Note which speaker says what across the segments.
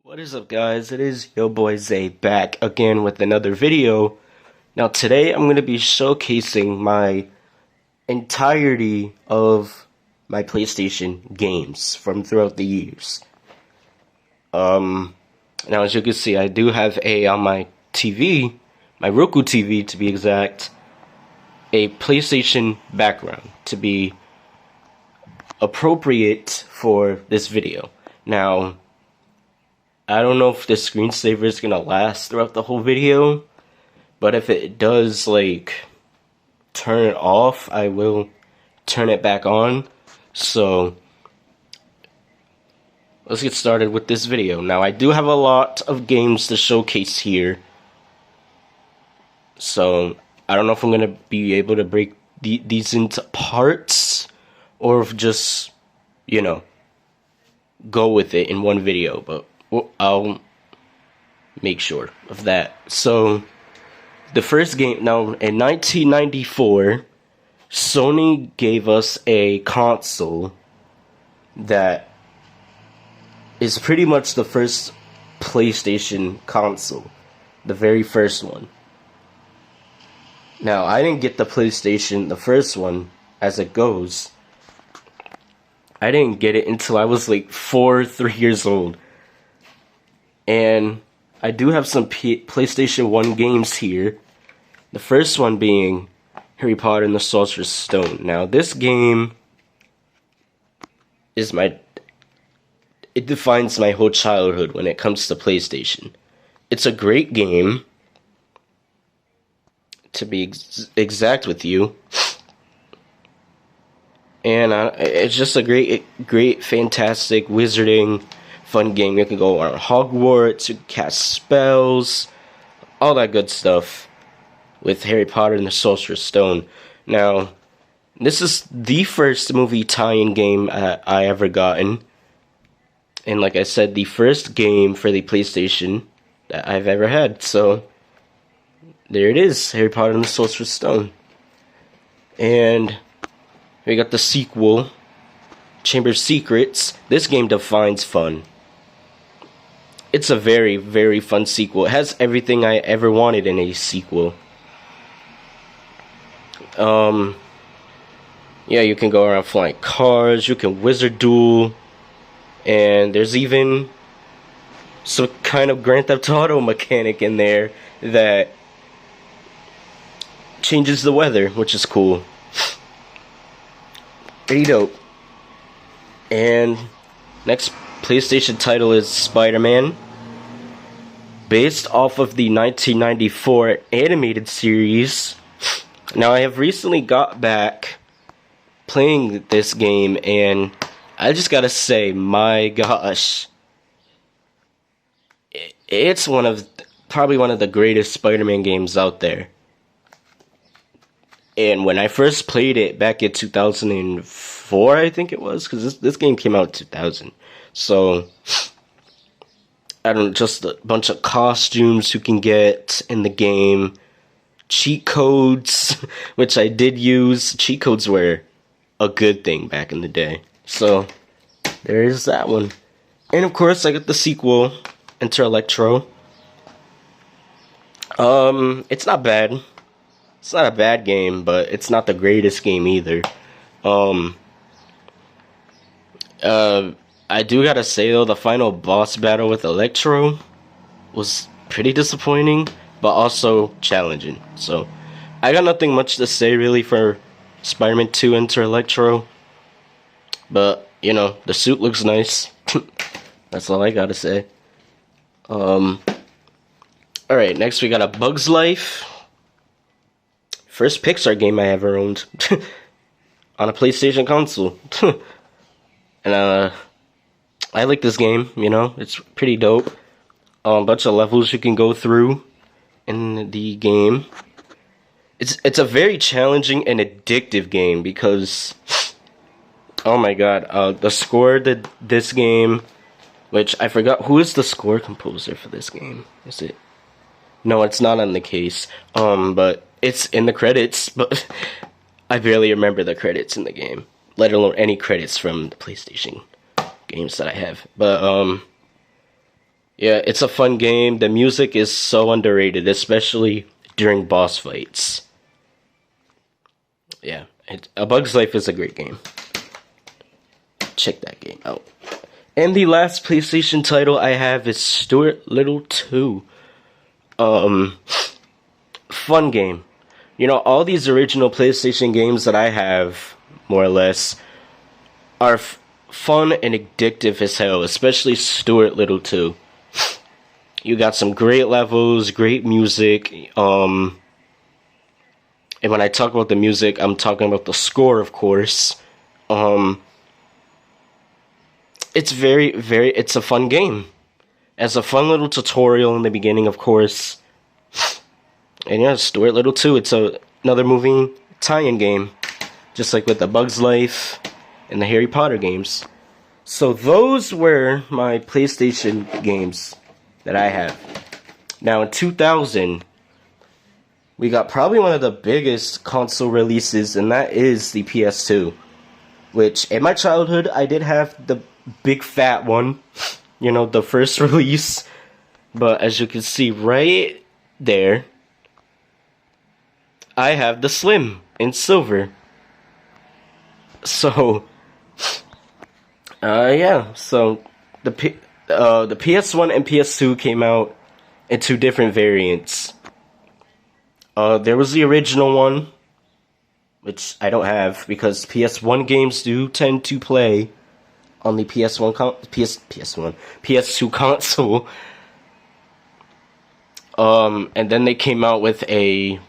Speaker 1: What is up, guys? It is your boy Zay back again with another video. Now today I'm going to be showcasing my entirety of my PlayStation games from throughout the years. Now as you can see, I do have on my TV, my Roku TV to be exact, a PlayStation background to be appropriate for this video. Now, I don't know if the screensaver is gonna last throughout the whole video, but if it does, like, turn it off, I will turn it back on. So, let's get started with this video. Now, I do have a lot of games to showcase here, so I don't know if I'm gonna be able to break these into parts, or if just, you know, go with it in one video, but I'll make sure of that. So, the first game, now in 1994, Sony gave us a console that is pretty much the first PlayStation console, the very first one. Now, I didn't get the PlayStation, the first one, as it goes. I didn't get it until I was like 3 years old. And I do have some PlayStation 1 games here. The first one being Harry Potter and the Sorcerer's Stone. Now, this game is it defines my whole childhood when it comes to PlayStation. It's a great game, to be exact with you. And it's just a great, fantastic, wizarding, fun game. You can go on Hogwarts, you can cast spells, all that good stuff with Harry Potter and the Sorcerer's Stone. Now, this is the first movie tie-in game I ever gotten. And like I said, the first game for the PlayStation that I've ever had. So, there it is, Harry Potter and the Sorcerer's Stone. And we got the sequel, Chamber of Secrets. This game defines fun. It's a very, very fun sequel. It has everything I ever wanted in a sequel. Yeah, you can go around flying cars, you can wizard duel, and there's even some kind of Grand Theft Auto mechanic in there that changes the weather, which is cool. Pretty dope. And next PlayStation title is Spider-Man, based off of the 1994 animated series. Now, I have recently got back playing this game, and I just gotta say, my gosh, it's probably one of the greatest Spider-Man games out there. And when I first played it back in 2004, I think it was, because this game came out in 2000. So, I don't know, just a bunch of costumes you can get in the game, cheat codes, which I did use. Cheat codes were a good thing back in the day. So, there is that one. And of course, I got the sequel, Enter Electro. It's not bad. It's not a bad game, but it's not the greatest game either. I do gotta say though, the final boss battle with Electro was pretty disappointing, but also challenging. So, I got nothing much to say really for Spider-Man 2 Enter Electro. But, you know, the suit looks nice. That's all I gotta say. Alright, next we got A Bug's Life. First Pixar game I ever owned on a PlayStation console. And I like this game, you know, it's pretty dope. A bunch of levels you can go through in the game. It's a very challenging and addictive game because, oh my god, the score that this game, which I forgot, who is the score composer for this game? Is it? No, it's not on the case. But it's in the credits, but I barely remember the credits in the game, let alone any credits from the PlayStation games that I have. But Yeah, it's a fun game. The music is so underrated, especially during boss fights. Yeah, A Bug's Life is a great game. Check that game out. And the last PlayStation title I have is Stuart Little 2. Fun game. You know, all these original PlayStation games that I have, more or less, are fun and addictive as hell, especially Stuart Little 2. You got some great levels, great music, and when I talk about the music, I'm talking about the score, of course. It's it's a fun game. It's a fun little tutorial in the beginning, of course. And yeah, Stuart Little 2, it's another movie tie-in game. Just like with the Bug's Life and the Harry Potter games. So those were my PlayStation games that I have. Now in 2000, we got probably one of the biggest console releases, and that is the PS2. Which, in my childhood, I did have the big fat one. You know, the first release. But as you can see right there, I have the Slim in silver. So, yeah. So, the PS1 and PS2 came out in two different variants. There was the original one, which I don't have because PS1 games do tend to play on the PS2 console. And then they came out with a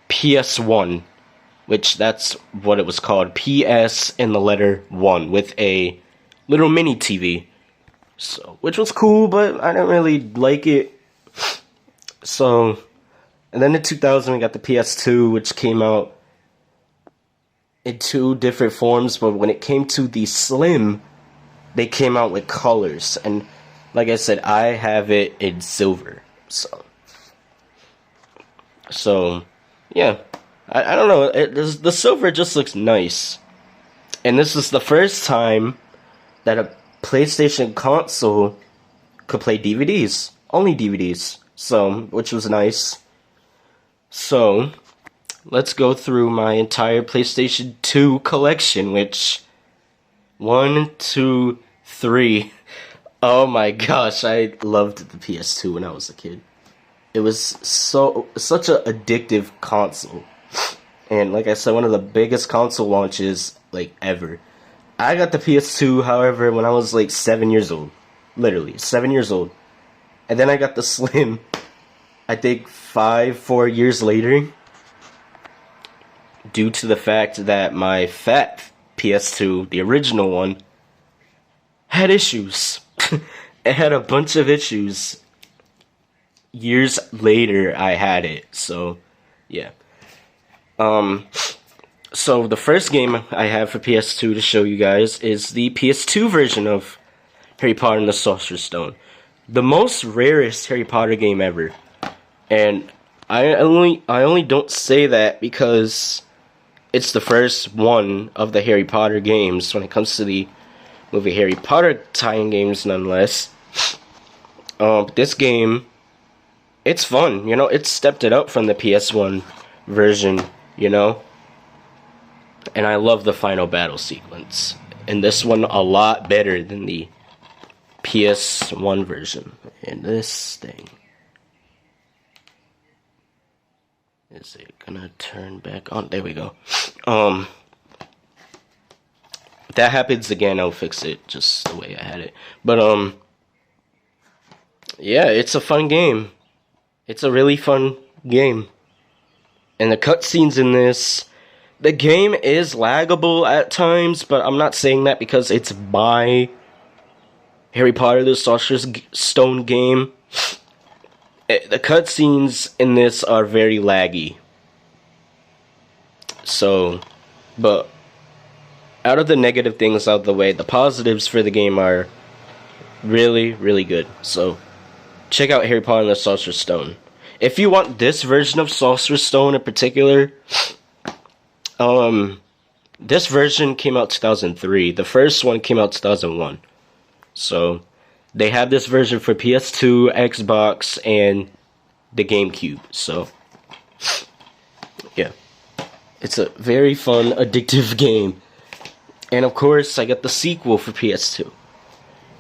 Speaker 1: PS1, which that's what it was called, PS and the letter 1, with a little mini TV. So, which was cool, but I didn't really like it. So, and then in 2000 we got the PS2, which came out in two different forms, but when it came to the Slim, they came out with colors, and like I said, I have it in silver. So yeah, I don't know, the silver just looks nice, and this is the first time that a PlayStation console could play DVDs, only DVDs, so, which was nice. So, let's go through my entire PlayStation 2 collection, which, 1, 2, 3, oh my gosh, I loved the PS2 when I was a kid. It was such an addictive console, and like I said, one of the biggest console launches, like, ever. I got the PS2, however, when I was like 7 years old, literally, 7 years old, and then I got the Slim, I think 4 years later, due to the fact that my fat PS2, the original one, had issues. It had a bunch of issues. Years later, I had it, so, yeah. So the first game I have for PS2 to show you guys is the PS2 version of Harry Potter and the Sorcerer's Stone. The most rarest Harry Potter game ever. And I only don't say that because it's the first one of the Harry Potter games when it comes to the movie Harry Potter tie-in games, nonetheless. This game, it's fun, you know, it stepped it up from the PS1 version, you know. And I love the final battle sequence. And this one a lot better than the PS1 version. And this thing. Is it gonna turn back on? There we go. If that happens again, I'll fix it just the way I had it. But, yeah, it's a fun game. It's a really fun game. And the cutscenes in this, the game is laggable at times, but I'm not saying that because it's my Harry Potter the Sorcerer's Stone game. The cutscenes in this are very laggy. So, but out of the negative things out of the way, the positives for the game are really, really good. So, check out Harry Potter and the Sorcerer's Stone. If you want this version of Sorcerer's Stone in particular, this version came out 2003. The first one came out 2001. So, They have this version for PS2, Xbox, and the GameCube. So, yeah. It's a very fun, addictive game. And of course, I got the sequel for PS2.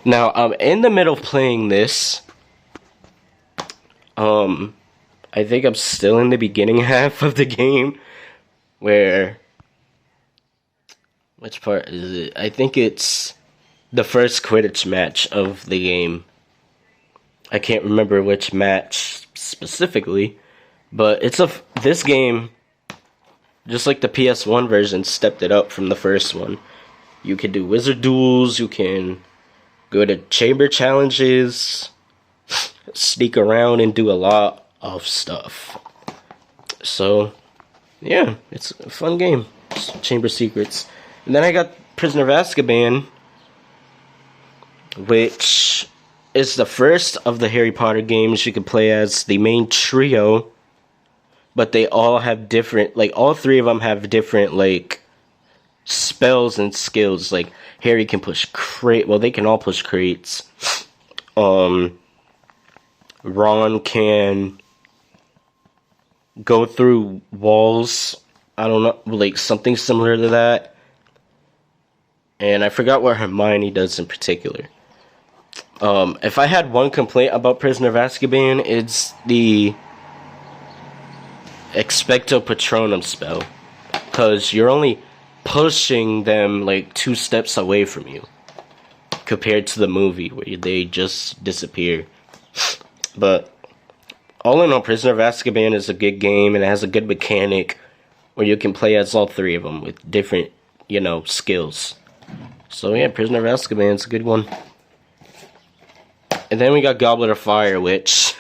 Speaker 1: Now, I'm in the middle of playing this. I think I'm still in the beginning half of the game. Where... Which part is it? I think it's the first Quidditch match of the game. I can't remember which match specifically. But this game, just like the PS1 version, stepped it up from the first one. You can do wizard duels, you can go to chamber challenges, sneak around and do a lot of stuff. So, yeah, it's a fun game. Chamber Secrets. And then I got Prisoner of Azkaban, which is the first of the Harry Potter games you can play as the main trio. But they all have different, like, all three of them have different, like, spells and skills. Like, Harry can push well, they can all push crates. Ron can go through walls. I don't know, like, something similar to that. And I forgot what Hermione does in particular. If I had one complaint about Prisoner of Azkaban, it's the Expecto Patronum spell. Because you're only pushing them like 2 steps away from you. Compared to the movie where they just disappear. But all in all, Prisoner of Azkaban is a good game and it has a good mechanic where you can play as all three of them with different, skills. So yeah, Prisoner of Azkaban is a good one. And then we got Goblet of Fire, which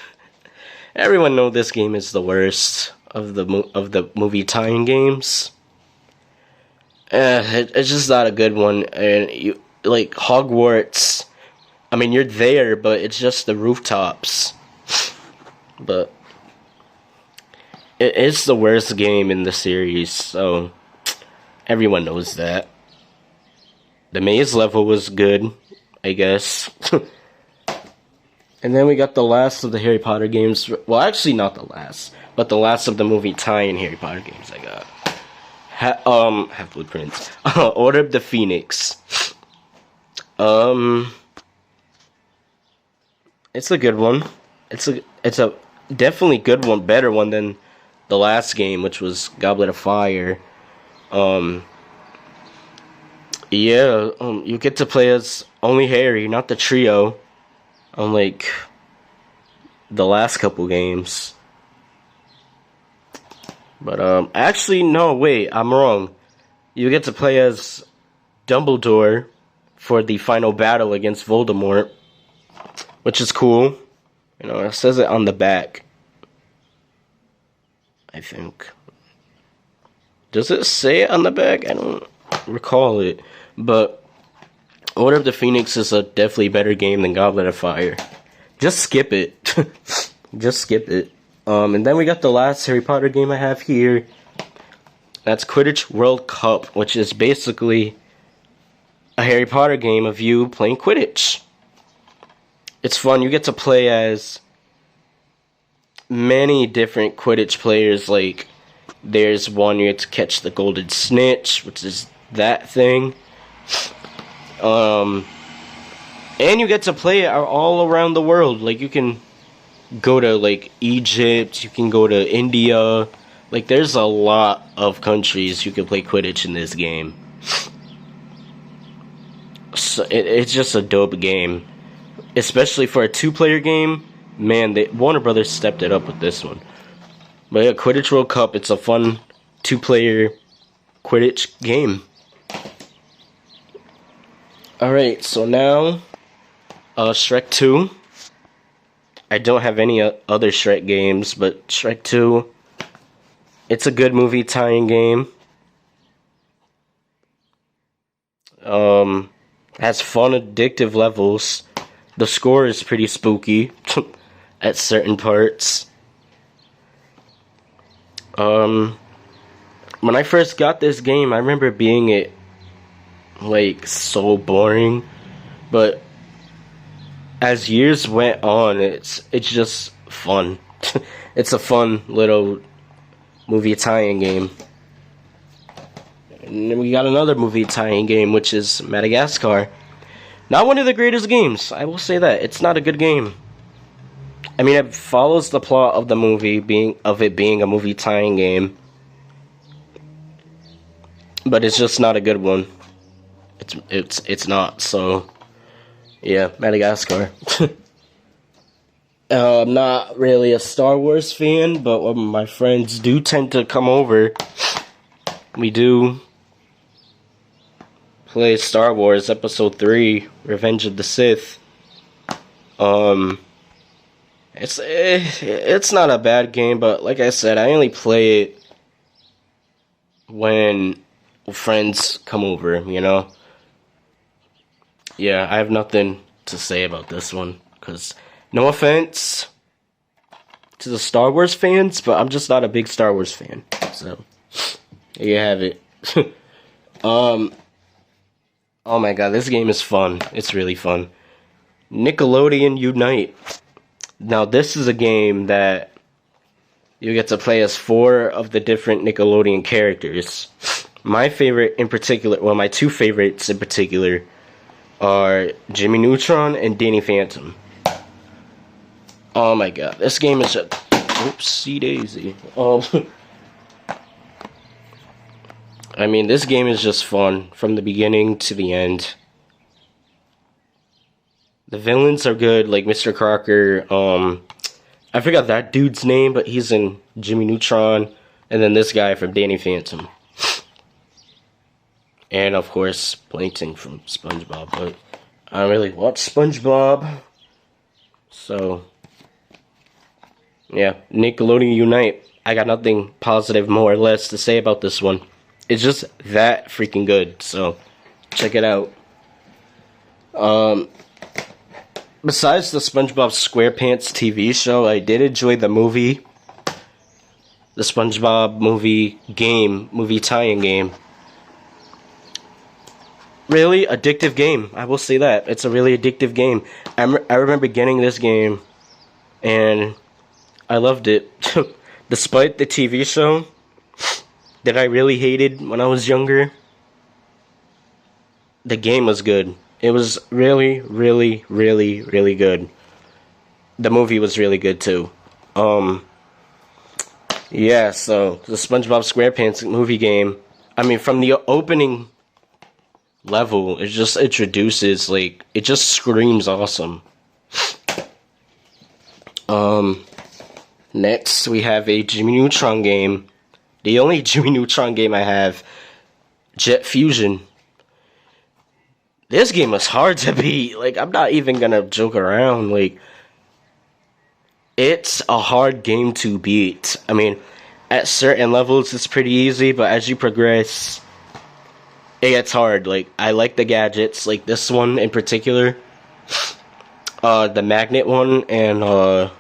Speaker 1: everyone knows this game is the worst of the movie tie-in games. It's just not a good one. And you like Hogwarts. I mean, you're there, but it's just the rooftops. But it's the worst game in the series, so everyone knows that. The maze level was good, I guess. And then we got the last of the Harry Potter games. Well, actually not the last, but the last of the movie tie-in Harry Potter games I got. Half-Blood Prince. Order of the Phoenix. It's a good one. It's a definitely good one, better one than the last game, which was Goblet of Fire. You get to play as only Harry, not the trio, unlike the last couple games. But, actually, no, wait, I'm wrong. You get to play as Dumbledore for the final battle against Voldemort, which is cool. It says it on the back, I think. Does it say it on the back? I don't recall it. But Order of the Phoenix is a definitely better game than Goblet of Fire. Just skip it. Just skip it. And then we got the last Harry Potter game I have here. That's Quidditch World Cup, which is basically a Harry Potter game of you playing Quidditch. It's fun. You get to play as many different Quidditch players. Like, there's one you get to catch the golden snitch, which is that thing. And you get to play it all around the world. Like, you can go to, like, Egypt, you can go to India. Like, there's a lot of countries you can play Quidditch in this game. So, it's just a dope game. Especially for a 2-player game. Man, Warner Brothers stepped it up with this one. But yeah, Quidditch World Cup, it's a fun 2-player Quidditch game. Alright, so now, Shrek 2. I don't have any other Shrek games, but Shrek 2, it's a good movie tie-in game. Has fun, addictive levels. The score is pretty spooky at certain parts. When I first got this game, I remember being like so boring, but as years went on, it's just fun. It's a fun little movie tie-in game. And then we got another movie tie-in game, which is Madagascar. Not one of the greatest games, I will say that. It's not a good game. I mean, it follows the plot of the movie, being a movie tie-in game, but it's just not a good one. It's not. So, yeah, Madagascar. I'm not really a Star Wars fan, but when my friends do tend to come over, we do play Star Wars Episode 3, Revenge of the Sith. It's not a bad game, but like I said, I only play it when friends come over, you know? Yeah, I have nothing to say about this one, because no offense to the Star Wars fans, but I'm just not a big Star Wars fan. So, there you have it. Oh my god, this game is fun. It's really fun. Nickelodeon Unite. Now, this is a game that you get to play as 4 of the different Nickelodeon characters. My favorite in particular, well, my 2 favorites in particular are Jimmy Neutron and Danny Phantom. Oh my god, this game is just... Oopsie daisy. I mean, this game is just fun from the beginning to the end. The villains are good, like Mr. Crocker. I forgot that dude's name, but he's in Jimmy Neutron. And then this guy from Danny Phantom. And, of course, Plankton from SpongeBob. But I don't really watch SpongeBob. So, yeah, Nickelodeon Unite. I got nothing positive, more or less, to say about this one. It's just that freaking good. So, check it out. Besides the SpongeBob SquarePants TV show, I did enjoy the movie. The SpongeBob movie tie-in game. Really addictive game, I will say that. It's a really addictive game. I remember getting this game, and I loved it. Despite the TV show that I really hated when I was younger, the game was good. It was really, really, really, really good. The movie was really good too. Yeah, so the SpongeBob SquarePants movie game, I mean, from the opening level, it just introduces, like, it just screams awesome. Next we have a Jimmy Neutron game. The only Jimmy Neutron game I have, Jet Fusion. This game was hard to beat. Like, I'm not even gonna joke around. Like, it's a hard game to beat. I mean, at certain levels it's pretty easy, but as you progress, it gets hard. Like, I like the gadgets, like this one in particular. The magnet one, and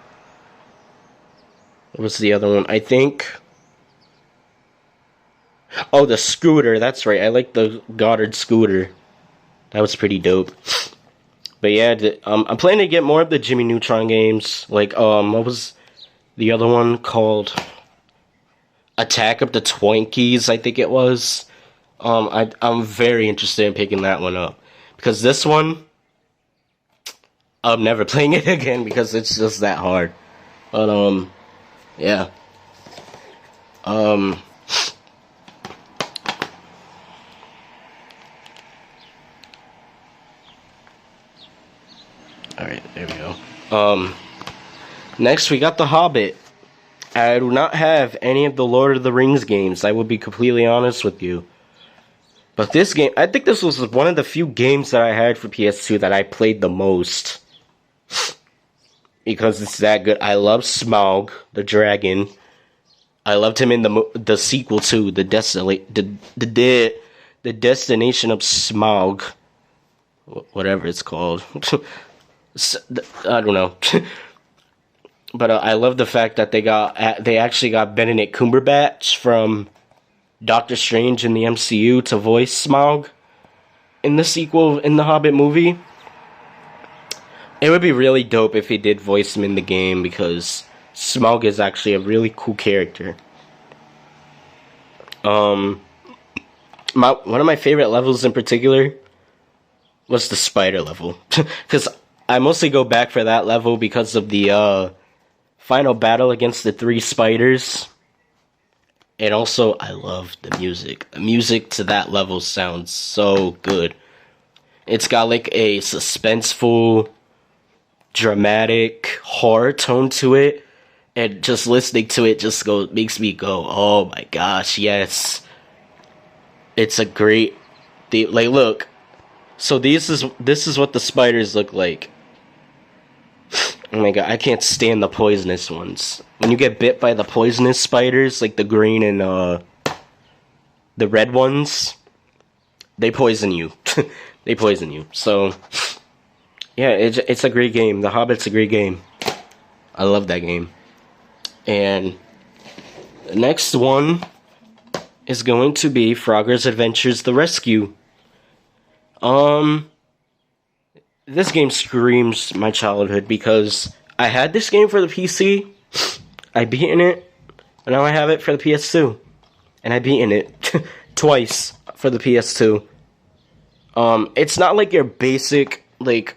Speaker 1: what's the other one? I think, oh, the scooter, that's right. I like the Goddard scooter. That was pretty dope. But yeah, I'm planning to get more of the Jimmy Neutron games. Like, what was the other one called? Attack of the Twinkies, I think it was. I'm very interested in picking that one up. Because this one, I'm never playing it again because it's just that hard. But, yeah. Alright, there we go. Next we got The Hobbit. I do not have any of the Lord of the Rings games, I will be completely honest with you. But this game, I think this was one of the few games that I had for PS2 that I played the most. Because it's that good. I love Smaug, the dragon. I loved him in the sequel too, the Destination of Smaug. Whatever it's called. I don't know. But I love the fact that they actually got Benedict Cumberbatch from Doctor Strange in the MCU to voice Smaug in the sequel, in the Hobbit movie. It would be really dope if he did voice him in the game, because Smaug is actually a really cool character. One of my favorite levels in particular was the spider level, because I mostly go back for that level because of the final battle against the 3 spiders. And also, I love the music. The music to that level sounds so good. It's got like a suspenseful, dramatic horror tone to it, and just listening to it just makes me go, oh my gosh, yes. It's a great theme. Like, look, so this is what the spiders look like. Oh my god, I can't stand the poisonous ones. When you get bit by the poisonous spiders, like the green and the red ones, they poison you. They poison you. So yeah, it's a great game. The Hobbit's a great game. I love that game. And the next one is going to be Frogger's Adventures: The Rescue. This game screams my childhood, because I had this game for the PC, I beaten it, and now I have it for the PS2. And I beaten it twice for the PS2. It's not like your basic, like,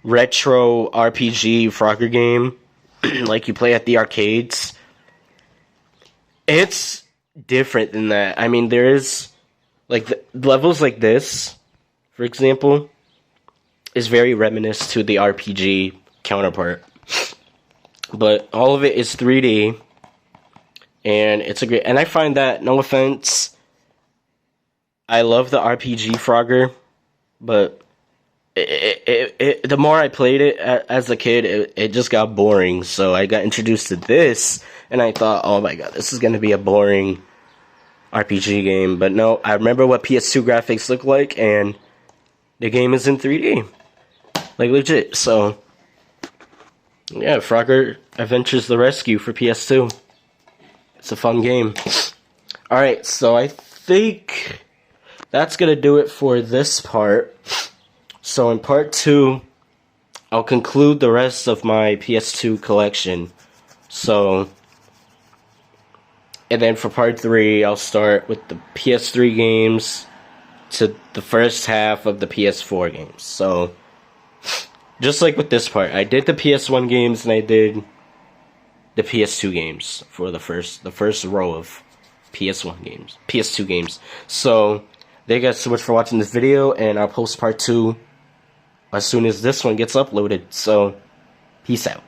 Speaker 1: retro RPG Frogger game, like you play at the arcades. It's different than that. I mean, there is, like, levels like this, for example, is very reminiscent to the RPG counterpart. But all of it is 3D, and it's a great, and I find that, no offense, I love the RPG Frogger, but the more I played it as a kid, it just got boring. So I got introduced to this, and I thought, oh my god, this is going to be a boring RPG game. But no, I remember what PS2 graphics look like, and the game is in 3D. Like, legit. So yeah, Frogger Adventures: The Rescue for PS2. It's a fun game. Alright, so I think that's gonna do it for this part. So in part 2, I'll conclude the rest of my PS2 collection. So, and then for part 3, I'll start with the PS3 games to the first half of the PS4 games. So, just like with this part, I did the PS1 games and I did the PS2 games for the first row of PS1 games, PS2 games. So, thank you guys so much for watching this video, and I'll post part 2 as soon as this one gets uploaded. So, peace out.